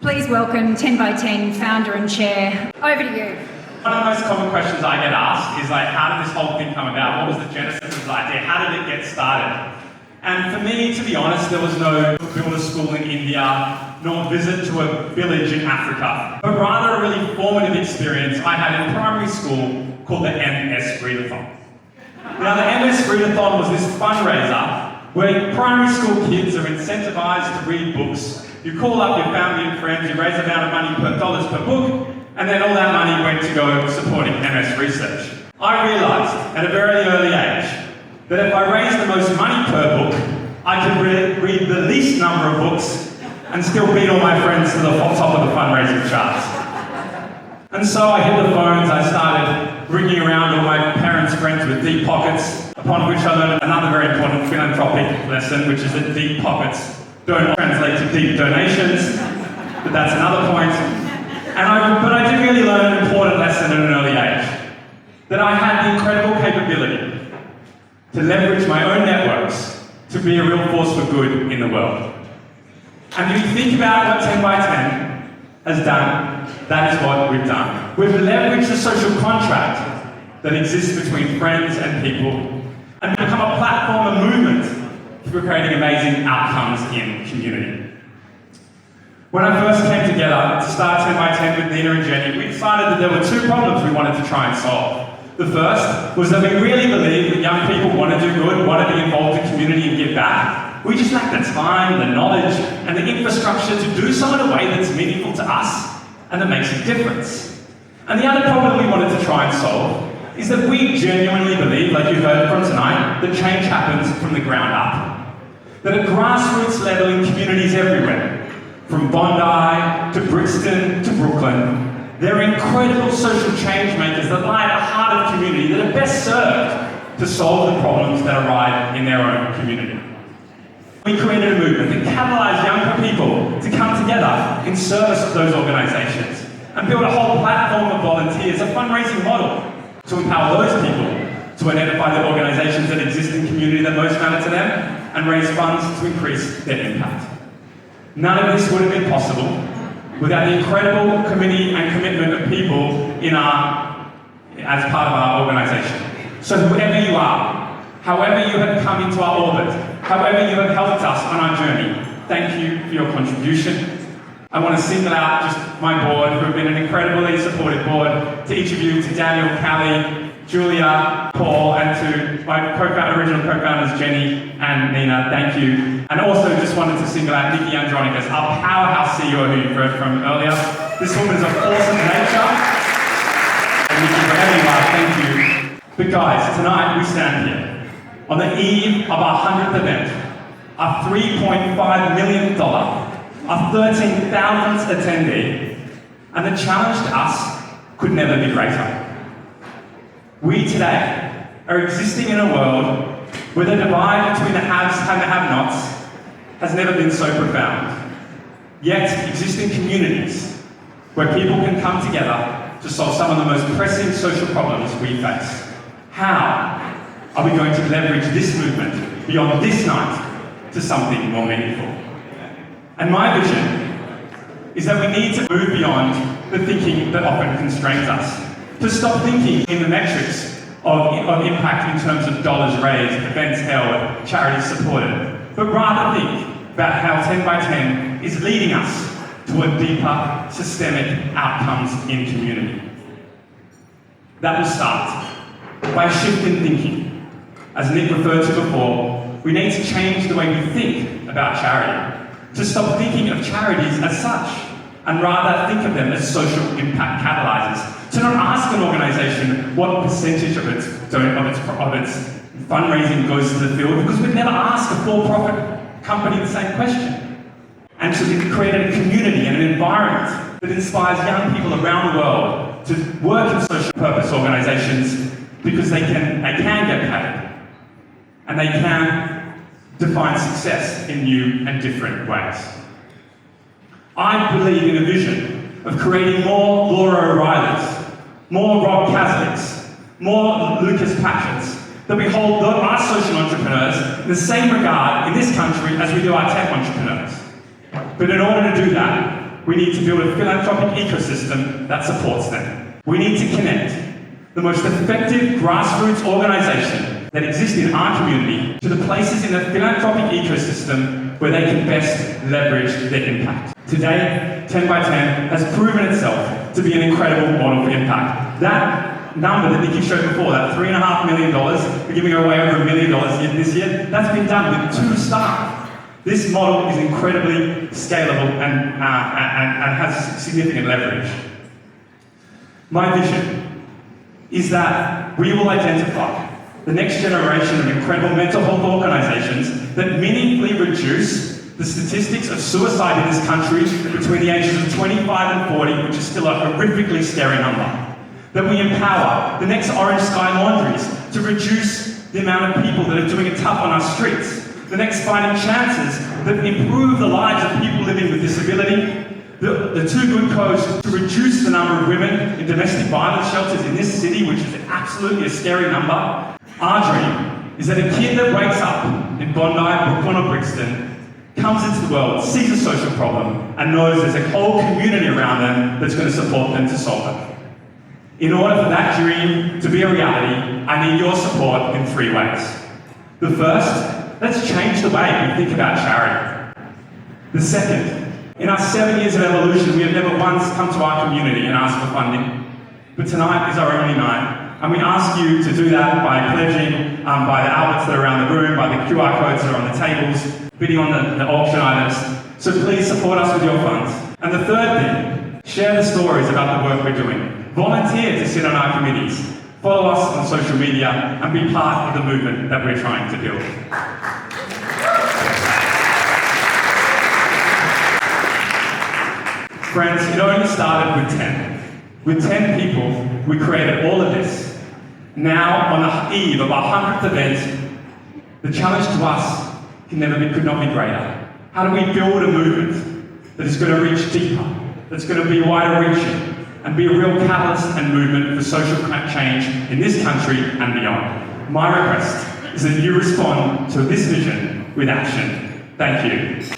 Please welcome 10 by 10 founder and chair. Over to you. One of the most common questions I get asked is like, how did this whole thing come about? What was the genesis of the idea? How did it get started? And for me, to be honest, there was no build a school in India, nor visit to a village in Africa, but rather a really formative experience I had in primary school called the MS Readathon. Now, the MS Readathon was this fundraiser where primary school kids are incentivized to read books. You call up your family and friends, you raise an amount of money dollars per book, and then all that money went to go supporting MS research. I realized at a very early age that if I raised the most money per book, I could read the least number of books and still beat all my friends to the top of the fundraising charts. And so I hit the phones, I started ringing around all my parents' friends with deep pockets, upon which I learned another very important philanthropic lesson, which is that deep pockets don't translate to deep donations, but that's another point. But I did really learn an important lesson at an early age, that I had the incredible capability to leverage my own networks to be a real force for good in the world. And if you think about what 10 by 10 has done, that is what we've done. We've leveraged the social contract that exists between friends and people and become a platform, a movement for creating amazing outcomes in community. When I first came together to start 10 by 10 with Nina and Jenny, we decided that there were two problems we wanted to try and solve. The first was that we really believed that young people want to do good, want to be involved in community and give back. We just lack the time, the knowledge, and the infrastructure to do so in a way that's meaningful to us and that makes a difference. And the other problem we wanted to try and solve is that we genuinely believe, like you heard from tonight, that change happens from the ground up. That at grassroots level in communities everywhere, from Bondi to Brixton to Brooklyn, there are incredible social change makers that lie at the heart of community that are best served to solve the problems that arise in their own community. We created a movement that catalysed younger people to come together in service of those organisations and build a whole platform of volunteers, a fundraising model to empower those people to identify the organisations that exist in community that most matter to them and raise funds to increase their impact. None of this would have been possible without the incredible committee and commitment of people as part of our organisation. So whoever you are, however you have come into our orbit, however you have helped us on our journey, thank you for your contribution. I want to single out just my board, who have been an incredibly supportive board, to each of you, to Daniel, Callie, Julia, Paul, and to my original co-founders, Jenny and Nina, thank you. And also just wanted to single out Nikki Andronicus, our powerhouse CEO who you heard from earlier. This woman is a force of nature. And Nikki, wherever you are, thank you. But guys, tonight we stand here on the eve of our 100th event, our $3.5 million, our 13,000th attendee, and the challenge to us could never be greater. We today are existing in a world where the divide between the haves and the have-nots has never been so profound. Yet, existing communities where people can come together to solve some of the most pressing social problems we face. How are we going to leverage this movement beyond this night to something more meaningful? And my vision is that we need to move beyond the thinking that often constrains us. To stop thinking in the metrics of impact in terms of dollars raised, events held, charities supported, but rather think about how 10 by 10 is leading us toward deeper systemic outcomes in community. That will start by a shift in thinking. As Nick referred to before, we need to change the way we think about charity, to stop thinking of charities as such, and rather think of them as social impact catalyzers. To not ask an organisation what percentage of its fundraising goes to the field, because we'd never ask a for-profit company the same question. And to create a community and an environment that inspires young people around the world to work in social purpose organisations because they can get paid and they can define success in new and different ways. I believe in a vision of creating more Laura O'Reillys, more Rob Caslicks, more Lucas Patchett's, that we hold our social entrepreneurs in the same regard in this country as we do our tech entrepreneurs. But in order to do that, we need to build a philanthropic ecosystem that supports them. We need to connect the most effective grassroots organisation that exists in our community to the places in the philanthropic ecosystem where they can best leverage their impact. Today, 10 by 10 has proven itself to be an incredible model for impact. That number that Nikki showed before, that $3.5 million, we're giving away over $1 million this year, that's been done with 2 staff. This model is incredibly scalable and has significant leverage. My vision is that we will identify the next generation of incredible mental health organisations that meaningfully reduce the statistics of suicide in this country between the ages of 25 and 40, which is still a horrifically scary number. That we empower the next Orange Sky Laundries to reduce the amount of people that are doing it tough on our streets. The next Fighting Chances that improve the lives of people living with disability. The Too Good Codes to reduce the number of women in domestic violence shelters in this city, which is absolutely a scary number. Our dream is that a kid that wakes up in Bondi, Brooklyn or Brixton comes into the world, sees a social problem, and knows there's a whole community around them that's going to support them to solve it. In order for that dream to be a reality, I need your support in 3 ways. The first, let's change the way we think about charity. The second, in our 7 years of evolution, we have never once come to our community and asked for funding. But tonight is our only night, and we ask you to do that by pledging, by the outlets that are around the room, by the QR codes that are on the tables, bidding on the auction items. So please support us with your funds. And the third thing, share the stories about the work we're doing. Volunteer to sit on our committees. Follow us on social media and be part of the movement that we're trying to build. Friends, it only started with 10. With 10 people, we created all of this. Now, on the eve of our 100th event, the challenge to us could not be greater. How do we build a movement that is going to reach deeper, that's going to be wider reaching, and be a real catalyst and movement for social change in this country and beyond? My request is that you respond to this vision with action. Thank you.